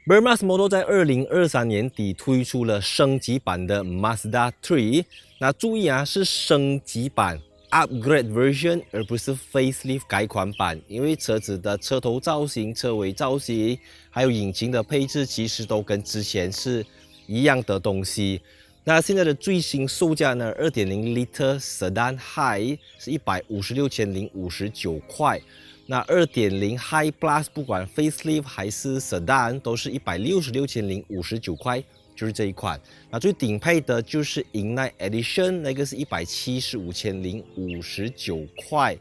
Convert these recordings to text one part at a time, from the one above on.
Burmaz Motor 在2023年底推出了升级版的 Mazda 3，那注意啊，是升级版 upgrade version， 而不是 facelift 改款版，因为车子的车头造型、车尾造型，还有引擎的配置，其实都跟之前是一样的东西。那现在的最新售价呢 ，2.0L Sedan High 是156,059块。那2.0 High Plus 不管 Facelift 还是 Sedan 都是166,059块，就是这一款。那最顶配的就是 Ignite Edition， 那个是175,059块。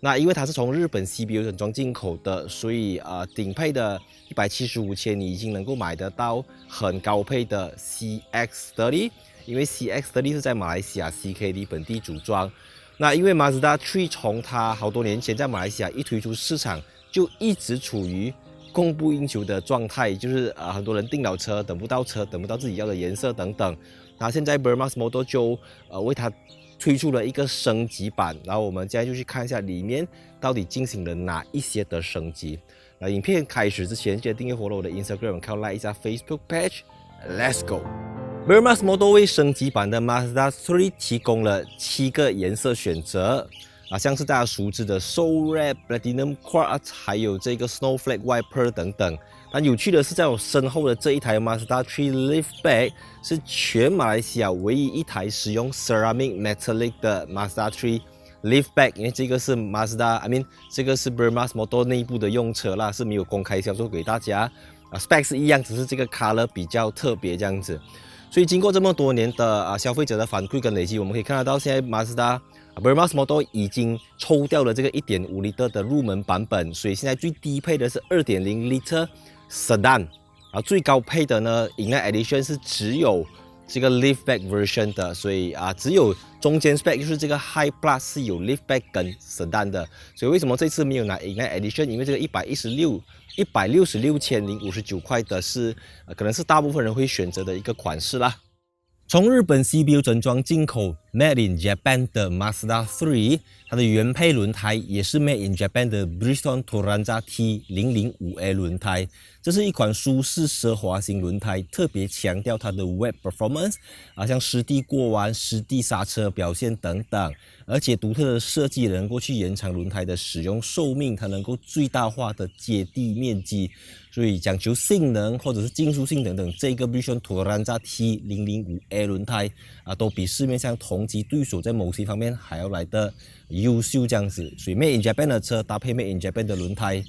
那因为它是从日本 CBU 整装进口的，所以顶配的175,000你已经能够买得到很高配的 CX-30， 因为 CX-30 是在马来西亚 CKD 本地组装。那因为 Mazda 3从它好多年前在马来西亚一推出市场，就一直处于供不应求的状态，就是很多人订了车等不到车，等不到自己要的颜色等等。那现在 Burmaz Motor 就为它推出了一个升级版，然后我们现在就去看一下里面到底进行了哪一些的升级。那影片开始之前，记得订阅 follow 我的 Instagram， 看 like 一下 Facebook page。Let's go。Burmaz Motor 为升级版的 Mazda 3提供了7个颜色选择，像是大家熟知的 Soul Red、Platinum Quartz， 还有这个 Snowflake White、Pearl 等等。但有趣的是，在我身后的这一台 Mazda 3 Liftback 是全马来西亚唯一一台使用 Ceramic Metallic 的 Mazda 3 Liftback， 因为这个是 这个是 Burmaz Motor 内部的用车啦，是没有公开销售给大家。spec 是一样，只是这个 color 比较特别这样子。所以经过这么多年的消费者的反馈跟累积，我们可以看得到，现在 Burmaz Motor 已经抽掉了这个 1.5L 的入门版本，所以现在最低配的是 2.0L Sedan， 最高配的呢 Ignite Edition 是只有这个 Liftback version 的，所以只有中间 spec 就是这个 High Plus 是有 Liftback 跟 Sedan 的。所以为什么这次没有拿 Ignite Edition？ 因为这个166,059块的是可能是大部分人会选择的一个款式啦。从日本 CBU 整装进口 Made in Japan 的 Mazda 3， 它的原配轮胎也是 Made in Japan 的 Bridgestone Turanza T005A 轮胎。这是一款舒适奢华型轮胎，特别强调它的 wet performance， 像湿地过弯、湿地刹车表现等等。而且独特的设计能够去延长轮胎的使用寿命，它能够最大化的接地面积。所以讲求性能或者是竞速性等等，这个 Bridgestone Turanza T005A 轮胎都比市面上同级对手在某些方面还要来的优秀这样子。所以 Made in Japan 的车搭配 Made in Japan 的轮胎。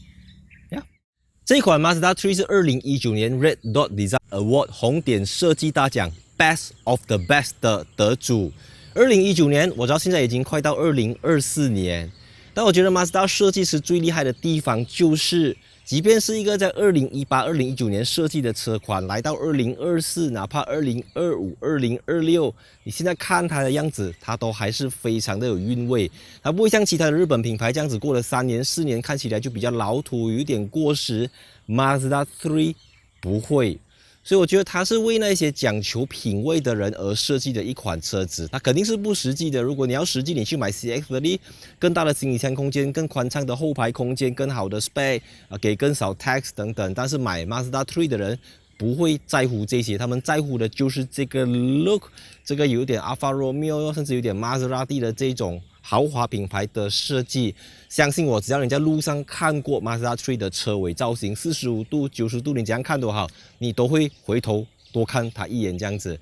这款 Mazda 3是2019年 Red Dot Design Award 红点设计大奖 Best of the Best 的得主。2019年，我知道现在已经快到2024年，但我觉得 Mazda 设计师最厉害的地方就是，即便是一个在2018、2019年设计的车款，来到2024，哪怕2025、2026，你现在看它的样子，它都还是非常的有韵味。它不会像其他的日本品牌这样子，过了3年、4年，看起来就比较老土，有点过时。Mazda 3不会。所以我觉得它是为那些讲求品味的人而设计的一款车子，它肯定是不实际的。如果你要实际，你去买 CX-30， 更大的行李箱空间、更宽敞的后排空间、更好的 spec， 给更少 tax 等等。但是买 Mazda 3的人不会在乎这些，他们在乎的就是这个 look， 这个有点 Alfa Romeo， 甚至有点 Maserati 的这种豪华品牌的设计。相信我，只要你在路上看过 Mazda 3的车尾造型，45度、90度，你怎样看都好，你都会回头多看它一眼这样子。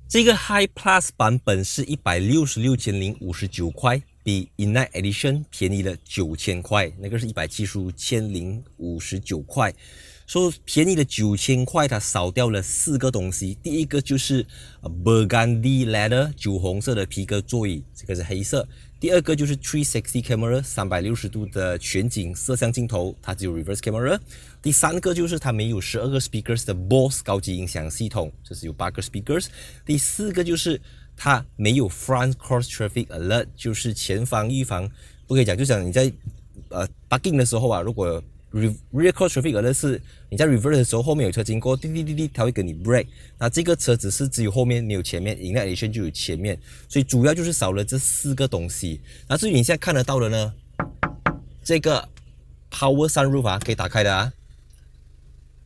这个 High Plus 版本是166,059块，比 Ignite Edition 便宜了9000块，那个是175,059块。说便宜了9000块，它少掉了4个东西。第一个就是Burgundy Leather 酒红色的皮革座椅，这个是黑色。第二个就是360 Camera 360度的全景摄像镜头，它只有 Reverse Camera。第三个就是它没有12个 speakers 的 Bose 高级音响系统，这是有8个 speakers。第四个就是它没有 Front Cross Traffic Alert， 就是前方预防，不可以讲，就讲你在parking 的时候如果Rear Cross Traffic Alert 是你在 reverse 的时候，后面有车经过，滴滴滴滴，它会跟你 brake。那这个车子是只有后面没有前面 ，Ignite Edition 就有前面，所以主要就是少了这4个东西。那至于你现在看得到的呢，这个 Power Sunroof 可以打开的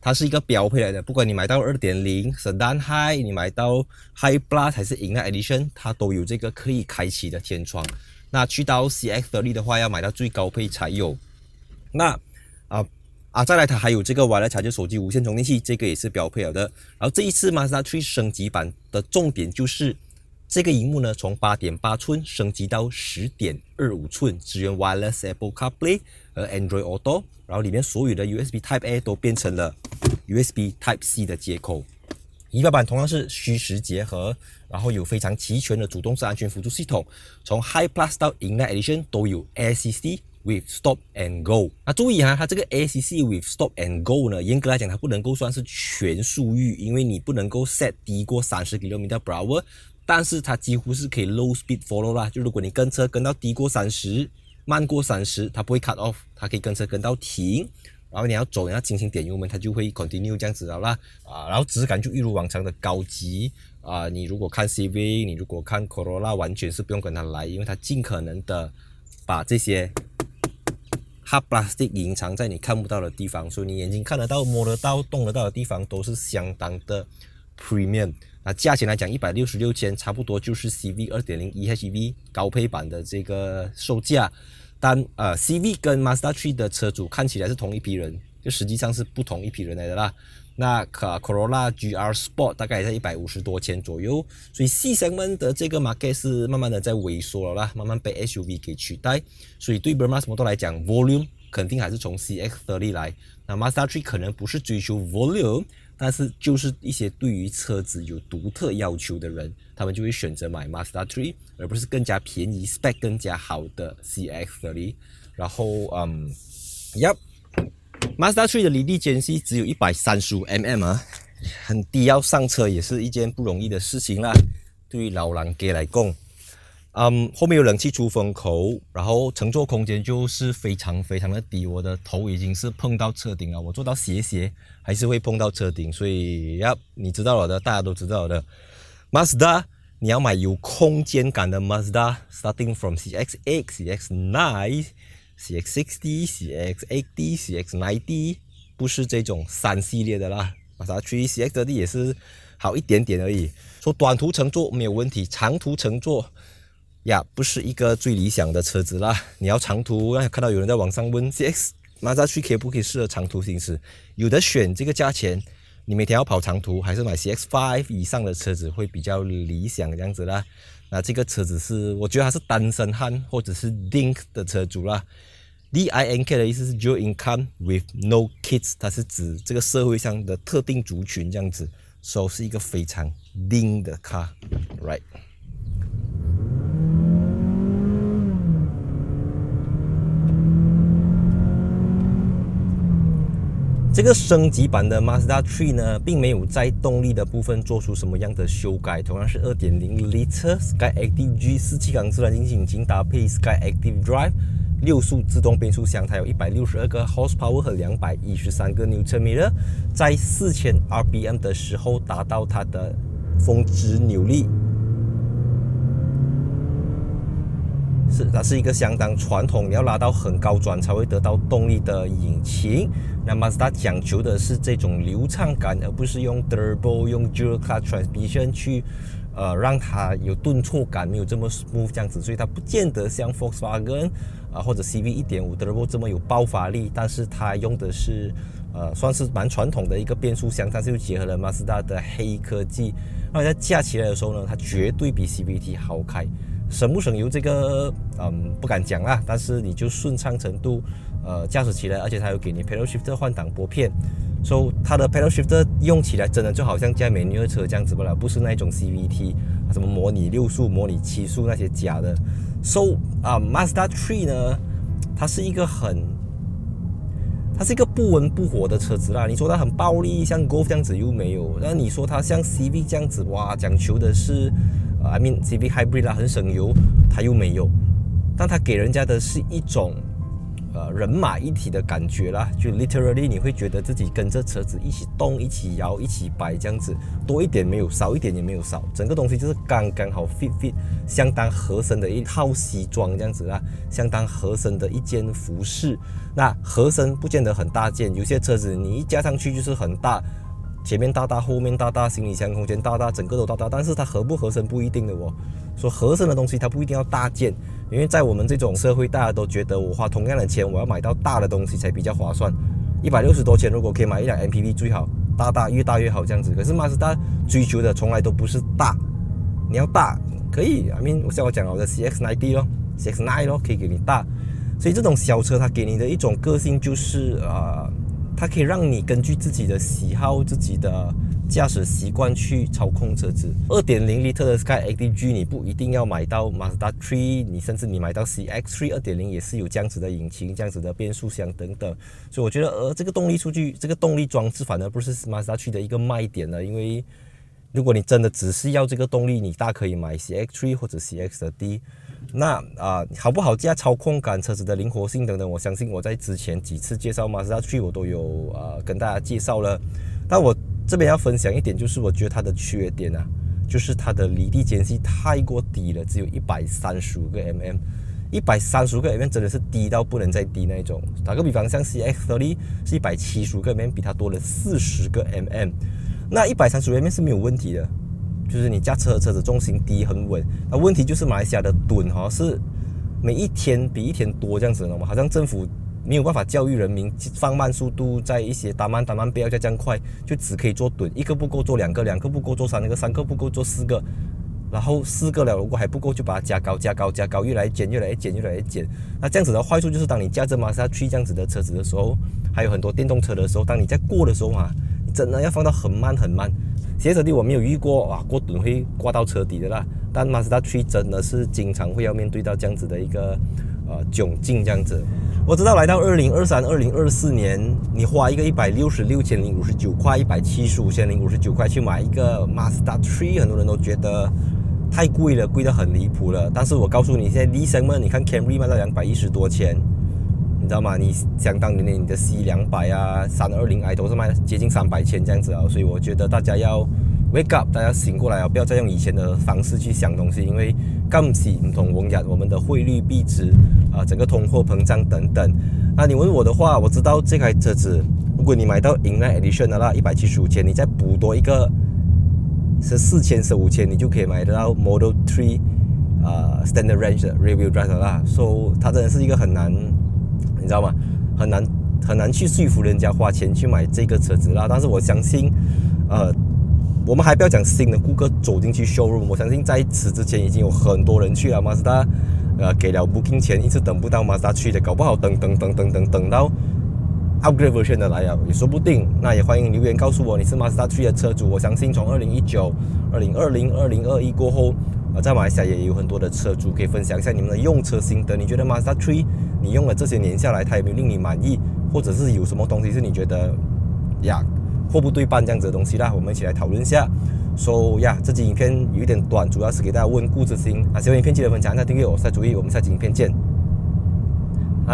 它是一个标配来的，不管你买到2.0 Sedan High， 你买到 High Plus 还是 Ignite Edition， 它都有这个可以开启的天窗。那去到 CX-30 的话，要买到最高配才有。那再来它还有这个 Wireless Charger 手机无线充电器，这个也是标配了的。然后这一次 Mazda 3升级版的重点就是这个荧幕呢，从 8.8 寸升级到 10.25 寸，支援 Wireless Apple CarPlay 和 Android Auto， 然后里面所有的 USB Type A 都变成了 USB Type C 的接口。仪表板同样是虚实结合，然后有非常齐全的主动式安全辅助系统，从 High Plus 到 Ignite Edition 都有 ACC with Stop and Go。那注意它这个 ACC with Stop and Go 呢，严格来讲它不能够算是全速域，因为你不能够 set 低过30 km/h， 但是它几乎是可以 low speed follow 啦。就如果你跟车跟到低过30，慢过30，它不会 cut off， 它可以跟车跟到停。然后你要走，你要轻轻点油门，它就会 continue 这样子了啦。然后质感就一如往常的高级你如果看 Civic， 你如果看 Corolla， 完全是不用跟它来，因为它尽可能的把这些 hard plastic 隐藏在你看不到的地方，所以你眼睛看得到、摸得到、动得到的地方都是相当的 premium。那价钱来讲，166千，差不多就是 CV 2.0 EHEV 高配版的这个售价。但CV 跟 Mazda 3的车主看起来是同一批人，就实际上是不同一批人来的啦。那Corolla GR Sport 大概也在150多千左右，所以 C segment 的这个 market 是慢慢的在萎缩了啦，慢慢被 SUV 给取代。所以对 Bermas Motor 来讲 ，volume 肯定还是从 CX-30 来。那 Mazda 3可能不是追求 volume， 但是就是一些对于车子有独特要求的人，他们就会选择买 Mazda 3，而不是更加便宜、spec 更加好的 CX-30。然后Mazda 3的离地间隙只有135mm很低，要上车也是一件不容易的事情啦。对于老人家来讲，后面有冷气出风口，然后乘坐空间就是非常非常的低，我的头已经是碰到车顶了，我坐到斜还是会碰到车顶，所以你知道了的，大家都知道的。Mazda 你要买有空间感的 Mazda， starting from CX-8、CX-9、CX-60、CX-80、CX-90，不是这种3系列的啦。Mazda 3 CX-30 也是好一点点而已。说短途乘坐没有问题，长途乘坐不是一个最理想的车子啦。你要长途，看到有人在网上问 Mazda 3可不可以适合长途行驶，有的选。这个价钱你每天要跑长途，还是买 CX-5 以上的车子会比较理想这样子啦。那这个车子是我觉得它是单身汉或者是 DINK 的车主啦。DINK 的意思是 Dual Income with No Kids， 它是指这个社会上的特定族群这样子，所以是一个非常 DINK 的 car，right？这个升级版的 Mazda 3呢，并没有在动力的部分做出什么样的修改，同样是 2.0L Skyactiv G 4气缸自然进气引擎搭配 Skyactiv Drive 6速自动变速箱，它有162个 horsepower 和213个 Nm， 在4000 RPM 的时候达到它的峰值扭力。它是一个相当传统，你要拉到很高转才会得到动力的引擎。那 Mazda 讲求的是这种流畅感，而不是用 Turbo 用 Dual Clutch Transmission 去让它有顿挫感，没有这么 smooth 这样子，所以它不见得像 Volkswagen或者 CV 1.5 Turbo 这么有爆发力，但是它用的是算是蛮传统的一个变速箱，但是又结合了 Mazda 的黑科技，那在驾起来的时候呢，它绝对比 CVT 好开。省不省油这个不敢讲啦，但是你就顺畅程度驾驶起来，而且它有给你 Pedal Shifter 换挡拨片，所以它的 Pedal Shifter 用起来真的就好像加美女的车这样子不了，不是那种 CVT 什么模拟6速、模拟7速那些假的。Mazda 3呢，它是一个不温不火的车子啦。你说它很暴力，像 Golf 这样子又没有，那你说它像 CV 这样子，哇，讲求的是CV Hybrid 啦，很省油，它又没有。但它给人家的是一种人马一体的感觉啦，就 literally 你会觉得自己跟着车子一起动、一起摇、一起摆这样子，多一点没有，少一点也没有少，整个东西就是刚刚好 fit， 相当合身的一套西装这样子啦，相当合身的一件服饰。那合身不见得很大件，有些车子你一加上去就是很大。前面大大，后面大大，行李箱空间大大，整个都大大，但是它合不合身不一定的哦。说合身的东西它不一定要大件，因为在我们这种社会，大家都觉得我花同样的钱，我要买到大的东西才比较划算。160多千，如果可以买一辆 MPV 最好，大越大越好这样子。可是马自达追求的从来都不是大，你要大可以，I mean 像我讲我的 CX-90 咯 ，CX-9 咯，可以给你大。所以这种小车它给你的一种个性就是它可以让你根据自己的喜好、自己的驾驶习惯去操控车子。2.0L 的 Skyactiv-G 你不一定要买到 Mazda 3， 你甚至你买到 CX-3 2.0也是有这样子的引擎、这样子的变速箱等等。所以我觉得这个动力数据、这个动力装置反而不是 Mazda 3的一个卖点了，因为如果你真的只是要这个动力，你大可以买 CX-3 或者 CX-D。那好不好驾、操控感、车子的灵活性等等，我相信我在之前几次介绍 Mazda 3我都有跟大家介绍了。但我这边要分享一点，就是我觉得它的缺点就是它的离地间隙太过低了，只有135个 mm。135个 mm 真的是低到不能再低那一种。打个比方，像 CX-30 是175个 mm， 比它多了40个 mm。那135 mm 是没有问题的。就是你驾车子重心低很稳，那问题就是马来西亚的吨是每一天比一天多这样子的嘛，好像政府没有办法教育人民放慢速度，在一些打慢不要再这样快，就只可以做吨，一个不够做2个，2个不够做3个，3个不够做4个，然后4个了如果还不够就把它加高，越来越减。那这样子的坏处就是当你驾着Mazda 3这样子的车子的时候，还有很多电动车的时候，当你在过的时候你真的要放到很慢。CX-D 我没有遇过过吨会挂到车底的啦，但 Mazda 3真的是经常会要面对到这样子的一个窘境这样子。我知道来到2023、2024年，你花一个166,059块、175,059块去买一个 Mazda 3，很多人都觉得太贵了，贵得很离谱了。但是我告诉你，现在 D segment 你看 Camry 卖到210多千。你知道吗？你想当年你的 C200 320i 都是卖接近300千这样子所以我觉得大家要 wake up， 大家醒过来不要再用以前的方式去想东西，因为今時唔同往日，我们的汇率币值整个通货膨胀等等。那你问我的话，我知道这台车子，如果你买到 Inline Edition 的啦，175千，你再补多一个14千、15千，你就可以买得到 Model 3 Standard Range 的 Rear Wheel Drive 的啦。So 它真的是一个很难。你知道吗？很难去说服人家花钱去买这个车子啦。但是我相信，我们还不要讲新的顾客走进去 showroom， 我相信在此之前已经有很多人去了Mazda，给了 booking 钱，一直等不到Mazda 3的，搞不好等到 upgrade version 的来了也说不定。那也欢迎留言告诉我你是Mazda 3的车主。我相信从2019、2020、2021过后。在马来西亚也有很多的车主可以分享一下你们的用车心得。你觉得 Mazda 3你用了这些年下来，它有没有令你满意，或者是有什么东西是你觉得货不对半这样子的东西啦？我们一起来讨论一下。这集影片有一点短，主要是给大家温故知新。喜欢影片记得分享、订阅我，再注意，我们下期影片见。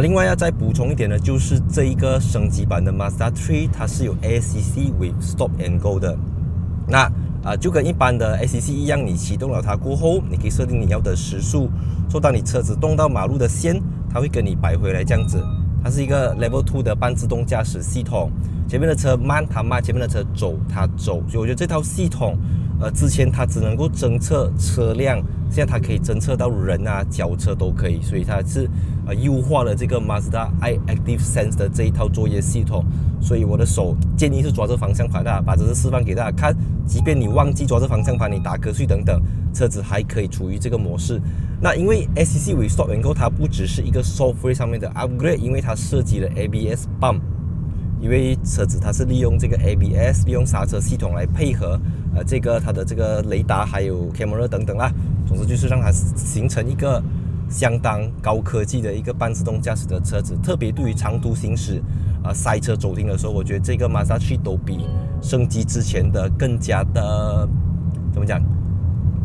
另外要再补充一点呢，就是这一个升级版的 Mazda 3它是有 ACC with Stop and Go 的。那就跟一般的 ACC 一样，你启动了它过后，你可以设定你要的时速，当你车子动到马路的线，它会跟你摆回来这样子。它是一个 Level 2的半自动驾驶系统，前面的车慢它慢，前面的车走它走。所以我觉得这套系统，之前它只能够侦测车辆，现在它可以侦测到人轿车都可以，所以它是优化了这个 Mazda iActive Sense 的这一套作业系统。所以我的手建议是抓着方向盘的，把这个示范给大家看。即便你忘记抓着方向盘，你打瞌睡等等，车子还可以处于这个模式。那因为 ACC with Stop and Go 它不只是一个 software 上面的 upgrade， 因为它涉及了 ABS Bump。因为车子它是利用这个 ABS， 利用刹车系统来配合它的这个雷达还有 camera 等等啦。总之就是让它形成一个相当高科技的一个半自动驾驶的车子，特别对于长途行驶塞车走停的时候，我觉得这个 Mazda 3都比升级之前的更加的怎么讲，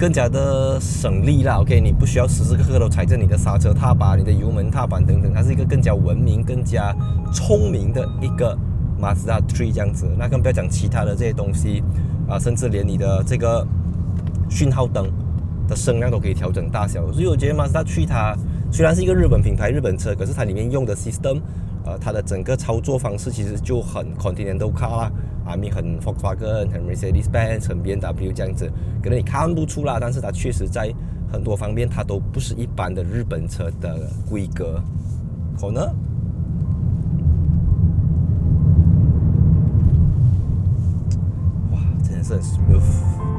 更加的省力啦。OK， 你不需要时时刻刻都踩着你的刹车踏板、你的油门踏板等等，它是一个更加文明、更加聪明的一个 Mazda 3这样子。那更不要讲其他的这些东西甚至连你的这个讯号灯的声量都可以调整大小。所以我觉得 Mazda 3它虽然是一个日本品牌、日本车，可是它里面用的 system，它的整个操作方式其实就很 Continental car 啦，很 Volkswagen、很 Mercedes-Benz、很 BMW 这样子，可能你看不出啦，但是它确实在很多方面它都不是一般的日本车的规格，可能。哇，真的是很 smooth。